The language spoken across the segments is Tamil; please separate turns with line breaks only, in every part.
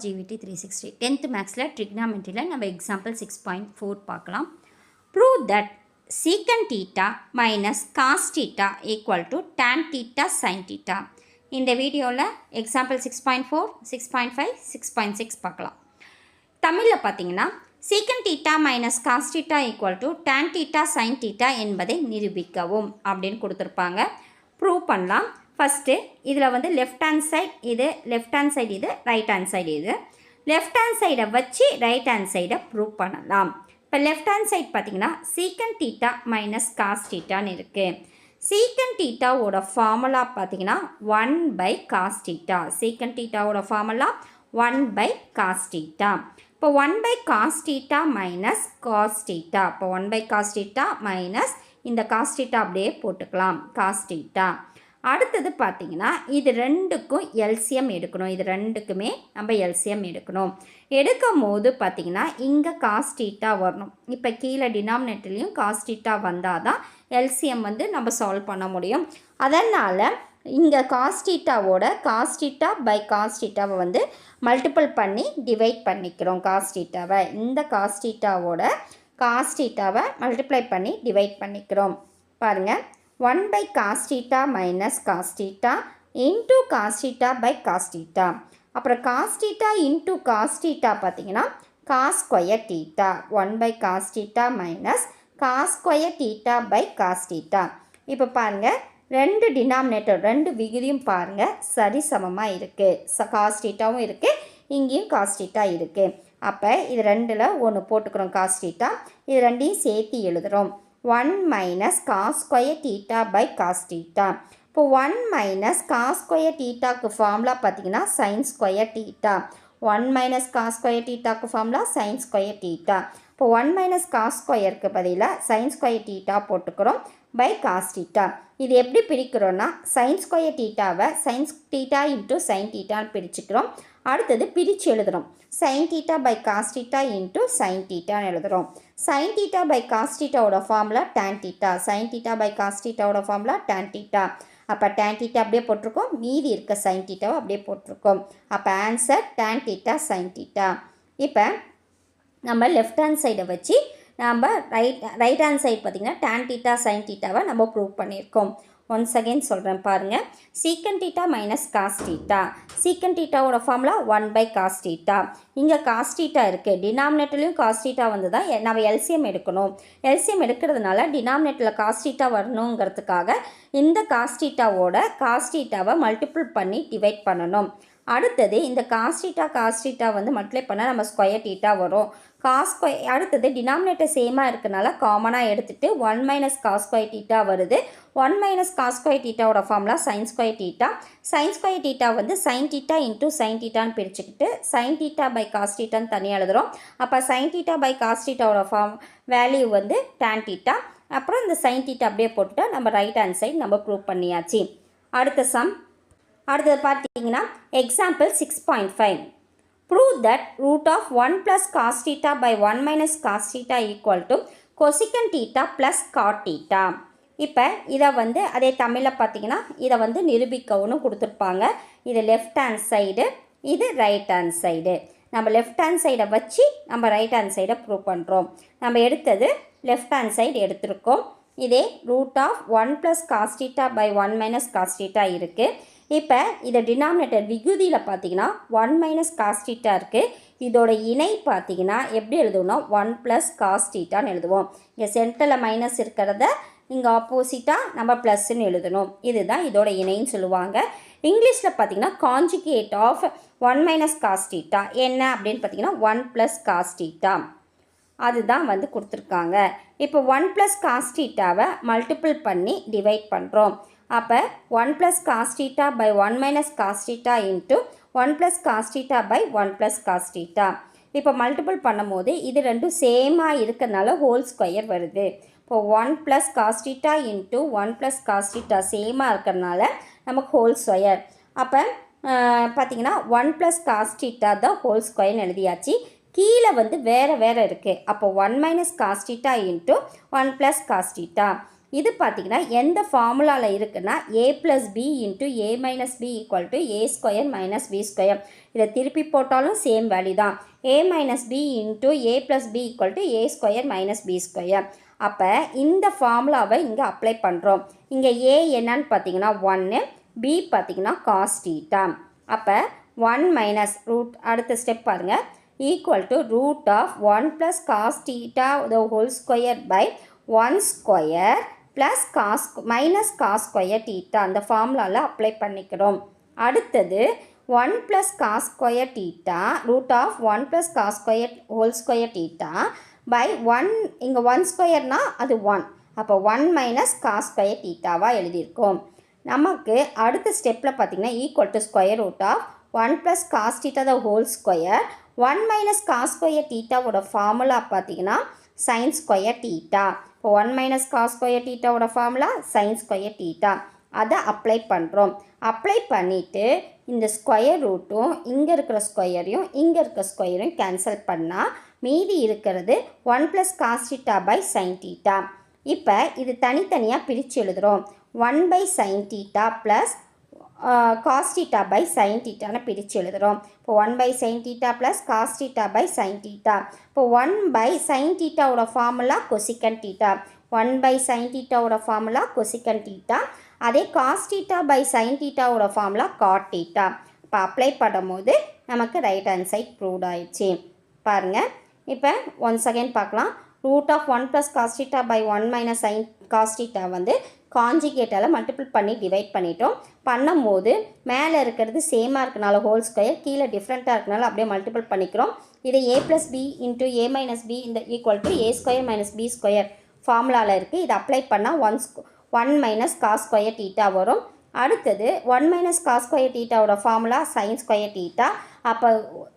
GVT 360 10th மேக்ஸில் ட்ரிக்னாமெட்ரியில் நம்ம எக்ஸாம்பிள் 6.4 பார்க்கலாம். Prove that secant theta minus cos theta equal to tan theta sine theta. இந்த வீடியோவில் எக்ஸாம்பிள் 6.4 6.5 6.6 பார்க்கலாம். தமிழில் பார்த்தீங்கன்னா secant theta minus cos theta equal to tan theta sine theta என்பதை நிரூபிக்கவும் அப்படின்னு கொடுத்துருப்பாங்க. ப்ரூவ் பண்ணலாம். ஃபஸ்ட்டு இதில் வந்து லெஃப்ட் ஹேண்ட் சைடு இது, லெஃப்ட் ஹேண்ட் சைடு இது, ரைட் ஹேண்ட் சைடு இது. லெஃப்ட் ஹேண்ட் சைடை வச்சு ரைட் ஹேண்ட் சைடை ப்ரூவ் பண்ணலாம். இப்போ லெஃப்ட் ஹேண்ட் சைடு பார்த்தீங்கன்னா சீக்கன் தீட்டா மைனஸ் காஸ் தீட்டான்னு இருக்குது. சீக்கன் தீட்டாவோட ஃபார்முலா பார்த்தீங்கன்னா 1/cos தீட்டா. சீக்கன் தீட்டாவோட ஃபார்முலா 1/cos தீட்டா. இப்போ 1/cos theta minus cos theta. இப்போ 1/cos தீட்டா மைனஸ் இந்த காஸ் தீட்டா அப்படியே போட்டுக்கலாம், காஸ் தீட்டா. அடுத்தது பார்த்திங்கன்னா இது ரெண்டுக்கும் எல்சிஎம் எடுக்கணும். இது ரெண்டுக்குமே நம்ம எல்சிஎம் எடுக்கணும். எடுக்கும் போது பார்த்திங்கன்னா இங்கே காஸ் தீட்டா வரணும். இப்போ கீழே டினாமினேட்டர்லேயும் காஸ் தீட்டா வந்தால் தான் எல்சிஎம் வந்து நம்ம சால்வ் பண்ண முடியும். அதனால் இங்கே காஸ் தீட்டாவோட காஸ் தீட்டா பை காஸ் தீட்டாவை வந்து மல்டிபிள் பண்ணி டிவைட் பண்ணிக்கிறோம். காஸ் தீட்டாவை இந்த காஸ் தீட்டாவோட காஸ் தீட்டாவை மல்டிப்ளை பண்ணி டிவைட் பண்ணிக்கிறோம். பாருங்கள், 1/cos theta minus cos theta into cos theta by cos theta. அப்புறம் cos theta into cos theta பார்த்தீங்கன்னா cos square theta. 1/cos theta minus cos square theta by cos theta. இப்போ பாருங்கள், ரெண்டு டினாமினேட்டர் ரெண்டு விகிதியும் பாருங்கள் சரிசமமாக இருக்குது. cos thetaவும் இருக்குது, இங்கேயும் cos theta இருக்குது. அப்போ இது ரெண்டில் ஒன்று போட்டுக்கிறோம் cos theta. இது ரெண்டையும் சேர்த்து எழுதுகிறோம். 1 minus cos square theta by cos theta. இப்போ 1 minus cos square thetaக்கு ஃபார்முலா பார்த்தீங்கன்னா sin square theta. 1 minus cos square thetaக்கு ஃபார்முலா sin square theta. இப்போ 1 minus cos squareக்கு பதிலாக sin square theta போட்டுக்கிறோம் by cos theta. இது எப்படி பிரிக்கிறோன்னா sin square thetaவை sin theta into sin thetaன்னு பிரிச்சுக்கிறோம். அடுத்தது பிரித்து எழுதுகிறோம். sin theta by cos theta into sin thetaன்னு எழுதுகிறோம். sin theta by cos thetaவோட formula tan theta. sin theta by cos thetaவோட ஃபார்முலா tan theta. அப்போ tan theta அப்படியே போட்டிருக்கோம், மீதி இருக்க sin thetaவை அப்படியே போட்டிருக்கோம். அப்போ answer tan theta sin theta. இப்போ நம்ம லெஃப்ட் ஹேண்ட் சைடை வச்சு நம்ம ரைட் ஹேண்ட் சைடு பார்த்திங்கன்னா tan theta sin thetaவை நம்ம ப்ரூவ் பண்ணியிருக்கோம். ஒன்ஸ் அகெயின் சொல்கிறேன் பாருங்கள். சீக்கன் theta minus cos theta. Secant தீட்டாவோட ஃபார்முலா 1/cos தீட்டா. இங்கே காஸ் தீட்டா இருக்குது, டினாமினேட்டர்லையும் காஸ் தீட்டா வந்து தான் நம்ம எல்சிஎம் எடுக்கணும். எல்சிஎம் எடுக்கிறதுனால டினாமினேட்டரில் காஸ் தீட்டா வரணுங்கிறதுக்காக இந்த காஸ் தீட்டாவோட காஸ் தீட்டாவை மல்டிபிள் பண்ணி டிவைட் பண்ணணும். அடுத்தது இந்த காஸ் தீட்டா வந்து மல்டிப்ளை பண்ணால் நம்ம ஸ்கொயர் தீட்டா வரும். அடுத்தது டினாமினேட்டர் சேமாக இருக்கனால காமனாக எடுத்துகிட்டு 1 minus cos square theta வருது. 1 minus cos square thetaவோட formula sin square theta. sin square theta வந்து sin theta into sin thetaன்னு பிரிச்சுக்கிட்டு sin theta by cos thetaன்னு தனியாக எழுதுகிறோம். அப்போ sin theta by cos thetaவோட வேல்யூ வந்து tan theta. அப்புறம் இந்த sin theta அப்படியே போட்டுட்டா நம்ம ரைட் ஹேண்ட் சைடு நம்ம ப்ரூவ் பண்ணியாச்சு. அடுத்தது பார்த்தீங்கன்னா example 6.5. Prove that root of 1 plus cos theta by 1 minus cos theta equal to cosecant theta plus cot theta. இப்போ இதை வந்து அதே தமிழில் பார்த்தீங்கன்னா இதை வந்து நிரூபிக்கவும் கொடுத்துருப்பாங்க. இது லெஃப்ட் ஹேண்ட் சைடு, இது ரைட் ஹேண்ட் சைடு. நம்ம லெஃப்ட் ஹேண்ட் சைடை வச்சு நம்ம ரைட் ஹேண்ட் சைடை ப்ரூவ் பண்ணுறோம். நம்ம எடுத்தது லெஃப்ட் ஹேண்ட் சைடு எடுத்திருக்கோம். இதே root of 1 plus cos theta by 1 minus cos theta இருக்குது. இப்போ இதை டினாமினேட்டர் விகுதியில் பார்த்தீங்கன்னா 1 minus cos theta இருக்குது. இதோட இணை பார்த்தீங்கன்னா எப்படி எழுதுவோம்னா 1 plus cos thetaன்னு எழுதுவோம். இங்கே சென்டரில் மைனஸ் இருக்கிறத இங்கே ஆப்போசிட்டாக நம்ம ப்ளஸ்ன்னு எழுதணும். இதுதான் இதோட இணைன்னு சொல்லுவாங்க. இங்கிலீஷில் பார்த்தீங்கன்னா conjugate of 1 minus cos theta என்ன அப்படின்னு பார்த்தீங்கன்னா 1 plus cos theta. அதுதான் வந்து கொடுத்துருக்காங்க. இப்போ 1 plus cos thetaவை மல்டிபிள் பண்ணி டிவைட் பண்ணுறோம். அப்போ 1 plus cos theta by 1 minus cos theta into 1 plus cos theta by 1 plus cos theta. இப்போ மல்டிபிள் பண்ணும்போது இது ரெண்டும் சேமாக இருக்கிறதுனால ஹோல் ஸ்கொயர் வருது. இப்போ 1 plus cos theta into 1 plus cos theta சேமாக இருக்கிறதுனால நமக்கு ஹோல் ஸ்கொயர். அப்போ பார்த்திங்கன்னா 1 plus cos theta தான் ஹோல் ஸ்கொயர்னு எழுதியாச்சு. கீழே வந்து வேறு இருக்குது. அப்போ 1 minus cos theta into 1 plus cos theta. இது பார்த்திங்கன்னா எந்த ஃபார்முலாவில் இருக்குன்னா a + b × a - b = a² - b². இதை திருப்பி போட்டாலும் சேம் வேல்யூ தான். a - b × a + b = a² - b². அப்போ இந்த ஃபார்முலாவை இங்கே அப்ளை பண்ணுறோம். இங்கே a என்னன்னு பார்த்தீங்கன்னா 1, b பார்த்தீங்கன்னா cos θ. அப்போ 1 மைனஸ் ரூட் அடுத்த ஸ்டெப் பாருங்கள் equal to √1 + cos θ² by 1² plus -cos² θ அந்த ஃபார்முலாவில் அப்ளை பண்ணிக்கிறோம். அடுத்தது 1 + cos² θ √1 + cos² θ பை 1 இங்கே 1² அது 1. அப்போ 1 - cos² θவாக எழுதியிருக்கோம். நமக்கு அடுத்த ஸ்டெப்பில் பார்த்திங்கன்னா ஈக்குவல் டு √1 + cos θ². 1 - cos² θவோட ஃபார்முலா பார்த்திங்கன்னா sin² θ. இப்போ 1 - cos² θவோட ஃபார்முலா sin² θ. அதை அப்ளை பண்ணுறோம். அப்ளை பண்ணிவிட்டு இந்த ஸ்கொயர் ரூட்டும் இங்கே இருக்கிற ஸ்கொயரையும் இங்கே இருக்கிற ஸ்கொயரையும் கேன்சல் பண்ணால் மீதி இருக்கிறது 1 + cos θ sin θ. இப்போ இது தனித்தனியாக பிரித்து எழுதுகிறோம். 1/sin θ ப்ளஸ் cos θ sin θன்னு பிரித்து எழுதுகிறோம். இப்போ 1/sin θ ப்ளஸ் cos θ sin θ. இப்போ 1/sin θவோட ஃபார்முலா cosecant θ. 1/sin θவோட ஃபார்முலா cosecant θ. அதே cos θ sin θவோட ஃபார்முலா cot θ. இப்போ அப்ளை பண்ணும்போது நமக்கு ரைட் ஹேண்ட் சைட் ப்ரூவ்ட் ஆயிடுச்சு. பாருங்கள் இப்போ ஒன்ஸ் அகைன் பார்க்கலாம். √1 + cos θ பை 1 - sin cos θ வந்து காஞ்சிகேட்டால் மல்டிபிள் பண்ணி டிவைட் பண்ணிட்டோம். பண்ணும்போது மேலே இருக்கிறது சேமாக இருக்கனால ஹோல் ஸ்கொயர், கீழே டிஃப்ரெண்ட்டாக இருக்கனால அப்படியே மல்டிபிள் பண்ணிக்கிறோம். இது a + b × a - b இந்த ஈக்குவல் டு a² - b² ஃபார்முலாவில் இருக்குது. இது அப்ளை பண்ணால் 1 - cos² θ வரும். அடுத்தது 1 - cos² θவோட ஃபார்முலா sin² θ. அப்போ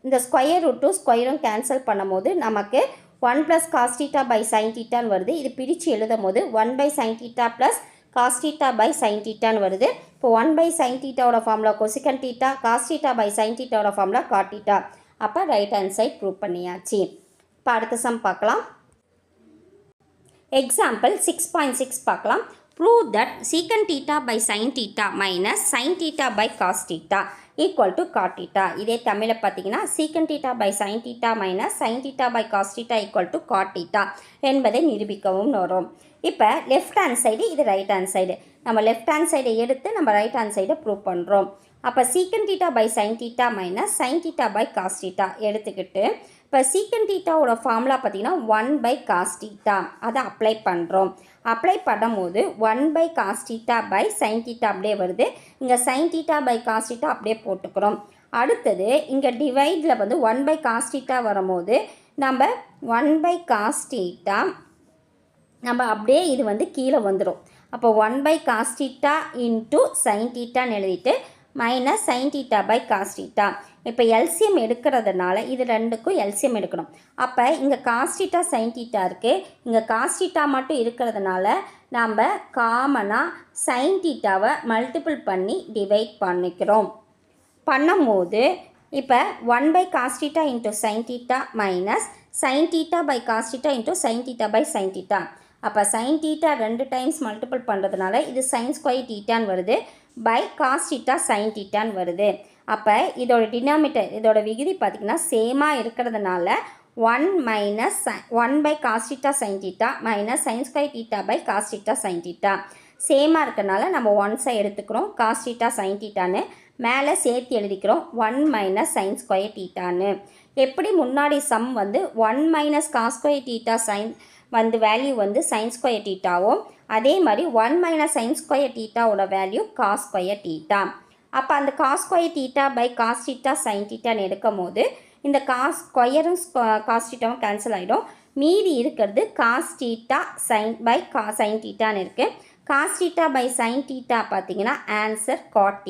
இந்த ஸ்கொயர் ரூட்டும் ஸ்கொயரும் கேன்சல் பண்ணும்போது நமக்கு 1 + cos θ sin θன்னு வருது. இது பிரித்து எழுதும் போது 1/sin θ ப்ளஸ் cos θ sin θன்னு வருது. இப்போ 1/sin θவோட ஃபார்முலா cosecant θ, cos θ sin θவோட ஃபார்முலா cot θ. அப்போ ரைட் ஹேண்ட் சைட் ப்ரூவ் பண்ணியாச்சு. இப்போ அடுத்த சம் பார்க்கலாம். எக்ஸாம்பிள் 6.6 பார்க்கலாம். Prove that secant θ by sin θ minus sin θ by cos θ equal to cot θ. இதே தமிழில் பார்த்தீங்கன்னா secant θ by sin θ minus sin θ by cos θ equal to cot θ என்பதை நிரூபிக்கவும் வரும். இப்போ லெஃப்ட் ஹேண்ட் சைடு, இது ரைட் ஹேண்ட் சைடு. நம்ம லெஃப்ட் ஹேண்ட் சைடை எடுத்து நம்ம ரைட் ஹேண்ட் சைடை ப்ரூவ் பண்ணுறோம். அப்போ secant θ by sin θ minus sin θ by cos θ எடுத்துக்கிட்டு இப்போ secant θவோட ஃபார்முலா பார்த்திங்கன்னா 1/cos θ அதை அப்ளை பண்ணுறோம். அப்ளை பண்ணும்போது 1/cos θ by sin θ அப்படியே வருது. இங்கே sin θ by cos θ அப்படியே போட்டுக்கிறோம். அடுத்தது இங்கே டிவைடில் வந்து 1/cos θ வரும்போது நம்ம 1/cos θ நம்ம அப்படியே இது வந்து கீழே வந்துடும். அப்போ 1/cos θ × sin θன்னு எழுதிட்டு minus sin θ by cos θ. இப்போ எல்சிஎம் எடுக்கிறதுனால இது ரெண்டுக்கும் எல்சிஎம் எடுக்கணும். அப்போ இங்கே cos θ sin θ இருக்குது, இங்கே cos θ மட்டும் இருக்கிறதுனால நம்ம காமனாக sin θவை மல்டிபிள் பண்ணி டிவைட் பண்ணிக்கிறோம். பண்ணும்போது இப்போ 1/cos θ × sin θ minus sin θ by cos θ × sin θ by sin θ. அப்போ sin θ 2 டைம்ஸ் மல்டிபிள் பண்ணுறதுனால இது sin² θன்னு வருது பை cos θ sin θன்னு வருது. அப்போ இதோட டினாமினேட்டர், இதோட விகுதி பார்த்திங்கன்னா சேமாக இருக்கிறதுனால 1/cos θ sin θ minus sin² θ by cos θ sin θ சேமாக இருக்கிறதுனால நம்ம ஒன்ஸை எடுத்துக்கிறோம். cos θ sin θன்னு மேலே சேர்த்து எழுதிக்கிறோம் 1 - sin² θன்னு. எப்படி முன்னாடி சம் வந்து 1 - cos² θ sin வந்து வேல்யூ வந்து sin² θவும் அதே மாதிரி 1 - sin² θவோட வேல்யூ cos² θ. அப்போ அந்த cos² θ பை cos θ sin θன்னு எடுக்கும் போது இந்த ஸ்கொயரும் cos θவும் கேன்சல் ஆகிடும். மீதி இருக்கிறது cos θ sin பை sin θன்னு இருக்குது. cos θ பை sin θ பார்த்திங்கன்னா ஆன்சர் cot θ.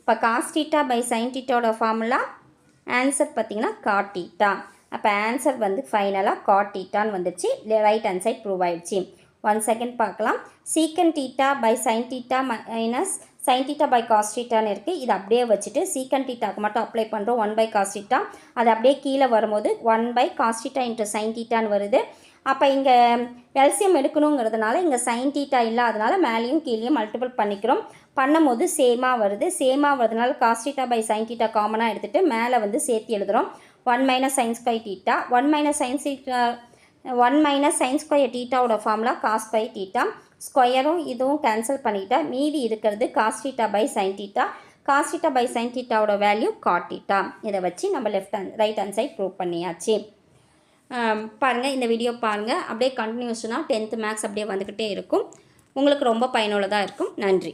இப்போ cos θ பை sin θவோட ஃபார்முலா ஆன்சர் பார்த்திங்கன்னா cot θ. அப்போ ஆன்சர் வந்து ஃபைனலாக cot θன்னு வந்துடுச்சு. ரைட் ஹேண்ட் சைட் ப்ரூவ் ஆகிடுச்சு. ஒன் செகண்ட் பார்க்கலாம். secant θ by sin θ minus sin θ by cos θன்னு இருக்குது. இது அப்படியே வச்சுட்டு secant θக்கு மட்டும் அப்ளை பண்ணுறோம் 1/cos θ. அது அப்படியே கீழே வரும்போது 1/cos θ × sin θன்னு வருது. அப்போ இங்கே எல்சிஎம் எடுக்கணுங்கிறதுனால இங்கே சைன் தீட்டா இல்லாதனால மேலேயும் கீழேயும் மல்டிபிள் பண்ணிக்கிறோம். பண்ணும்போது சேமாக வருது. சேமாக வருதுனால cos theta by sine theta காமனாக எடுத்துகிட்டு மேலே வந்து சேர்த்து எழுதுகிறோம். 1 minus sine square theta 1 minus sine theta 1 minus sine square தீட்டாவோட ஃபார்முலா காஸ் ஸ்கொயர் தீட்டா. ஸ்கொயரும் இதுவும் கேன்சல் பண்ணிட்டா மீதி இருக்கிறது cos theta by sine theta. Cos theta by sine தீட்டாவோட வேல்யூ காட் தீட்டா. இதை வச்சு நம்ம ரைட் ஹேண்ட் சைட் ப்ரூவ் பண்ணியாச்சு. பாருங்கள், இந்த வீடியோ பாருங்கள். அப்படியே கண்டினியூஸ்னால் 10th மேக்ஸ் அப்படியே வந்துக்கிட்டே இருக்கும். உங்களுக்கு ரொம்ப பயனுள்ளதாக இருக்கும். நன்றி.